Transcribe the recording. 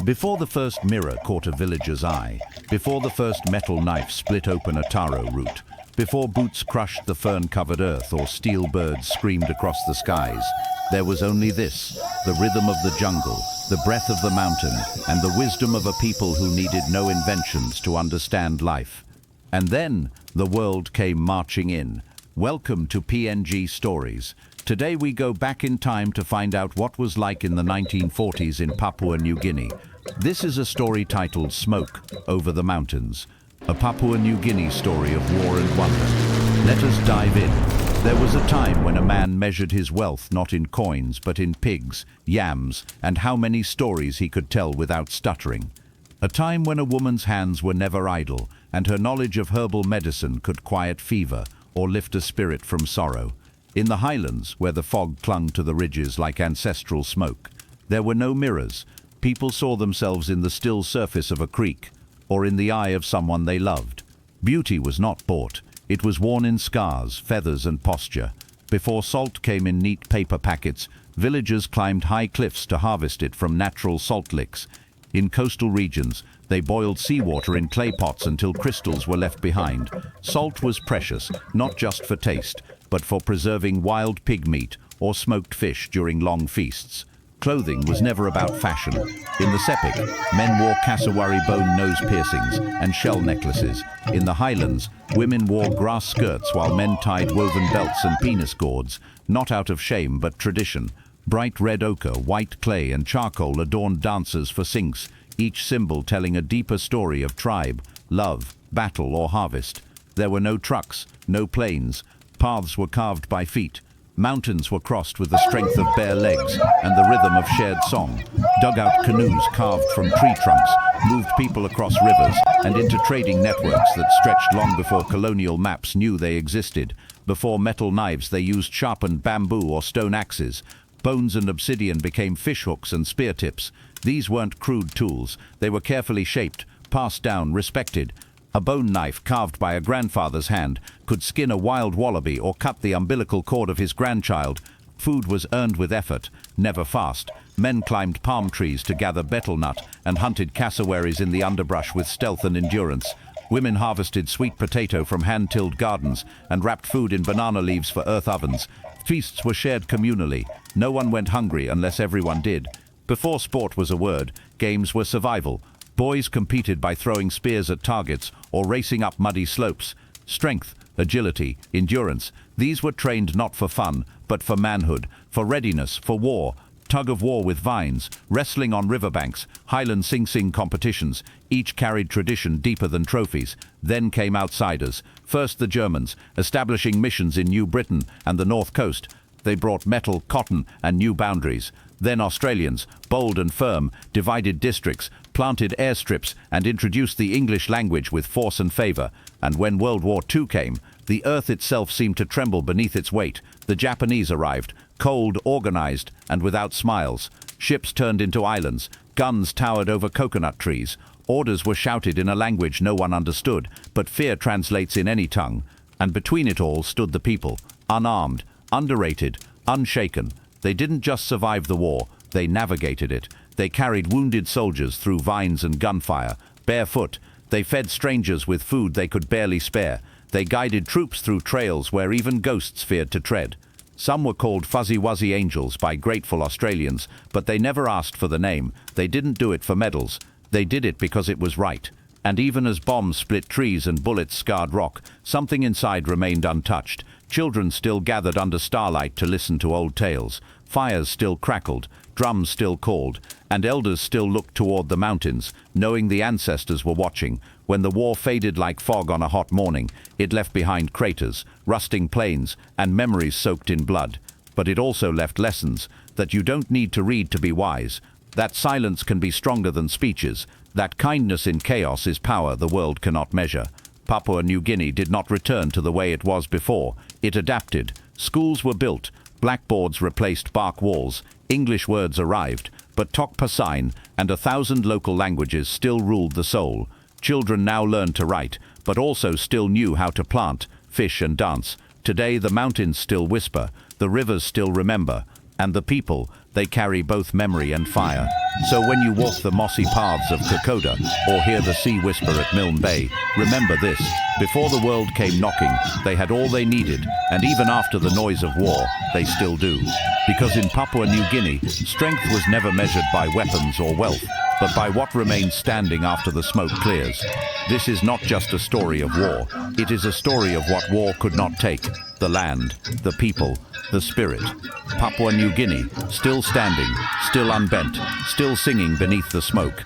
Before the first mirror caught a villager's eye, before the first metal knife split open a taro root, before boots crushed the fern-covered earth or steel birds screamed across the skies, there was only this, the rhythm of the jungle, the breath of the mountain, and the wisdom of a people who needed no inventions to understand life. And then the world came marching in. Welcome to PNG Stories. Today we go back in time to find out what was like in the 1940s in Papua New Guinea. This is a story titled Smoke Over the Mountains, a Papua New Guinea story of war and wonder. Let us dive in. There was a time when a man measured his wealth not in coins but in pigs, yams, and how many stories he could tell without stuttering. A time when a woman's hands were never idle, and her knowledge of herbal medicine could quiet fever or lift a spirit from sorrow. In the highlands, where the fog clung to the ridges like ancestral smoke, there were no mirrors. People saw themselves in the still surface of a creek, or in the eye of someone they loved. Beauty was not bought. It was worn in scars, feathers, and posture. Before salt came in neat paper packets, villagers climbed high cliffs to harvest it from natural salt licks. In coastal regions, they boiled seawater in clay pots until crystals were left behind. Salt was precious, not just for taste, but for preserving wild pig meat or smoked fish during long feasts. Clothing was never about fashion. In the Sepik, men wore cassowary bone nose piercings and shell necklaces. In the highlands, women wore grass skirts while men tied woven belts and penis gourds, not out of shame but tradition. Bright red ochre, white clay, and charcoal adorned dancers for sinks, each symbol telling a deeper story of tribe, love, battle, or harvest. There were no trucks, no planes. Paths were carved by feet. Mountains were crossed with the strength of bare legs and the rhythm of shared song. Dugout canoes carved from tree trunks moved people across rivers and into trading networks that stretched long before colonial maps knew they existed. Before metal knives, they used sharpened bamboo or stone axes. Bones and obsidian became fishhooks and spear tips. These weren't crude tools. They were carefully shaped, passed down, respected. A bone knife carved by a grandfather's hand could skin a wild wallaby or cut the umbilical cord of his grandchild. Food was earned with effort, never fast. Men climbed palm trees to gather betel nut and hunted cassowaries in the underbrush with stealth and endurance. Women harvested sweet potato from hand-tilled gardens and wrapped food in banana leaves for earth ovens. Feasts were shared communally. No one went hungry unless everyone did. Before sport was a word, games were survival. Boys competed by throwing spears at targets or racing up muddy slopes. Strength, agility, endurance, these were trained not for fun, but for manhood, for readiness, for war. Tug-of-war with vines, wrestling on riverbanks, Highland sing-sing competitions, each carried tradition deeper than trophies. Then came outsiders. First the Germans, establishing missions in New Britain and the North Coast. They brought metal, cotton, and new boundaries. Then Australians, bold and firm, divided districts, planted airstrips, and introduced the English language with force and favor. And when World War II came, the earth itself seemed to tremble beneath its weight. The Japanese arrived, cold, organized, and without smiles. Ships turned into islands. Guns towered over coconut trees. Orders were shouted in a language no one understood, but fear translates in any tongue. And between it all stood the people, unarmed, underrated, unshaken. They didn't just survive the war, they navigated it. They carried wounded soldiers through vines and gunfire, barefoot. They fed strangers with food they could barely spare. They guided troops through trails where even ghosts feared to tread. Some were called fuzzy-wuzzy angels by grateful Australians, but they never asked for the name. They didn't do it for medals. They did it because it was right. And even as bombs split trees and bullets scarred rock, something inside remained untouched. Children still gathered under starlight to listen to old tales. Fires still crackled, drums still called, and elders still looked toward the mountains, knowing the ancestors were watching. When the war faded like fog on a hot morning, it left behind craters, rusting plains, and memories soaked in blood. But it also left lessons that you don't need to read to be wise, that silence can be stronger than speeches, that kindness in chaos is power the world cannot measure. Papua New Guinea did not return to the way it was before. It adapted. Schools were built. Blackboards replaced bark walls. English words arrived. But Tok Pisin and 1,000 local languages still ruled the soul. Children now learned to write, but also still knew how to plant, fish, and dance. Today the mountains still whisper. The rivers still remember. And the people, they carry both memory and fire. So when you walk the mossy paths of Kokoda or hear the sea whisper at Milne Bay, remember this: before the world came knocking, they had all they needed, and even after the noise of war, they still do. Because in Papua New Guinea, strength was never measured by weapons or wealth, but by what remains standing after the smoke clears. This is not just a story of war, it is a story of what war could not take: the land, the people, the spirit. Papua New Guinea, still standing, still unbent, still singing beneath the smoke.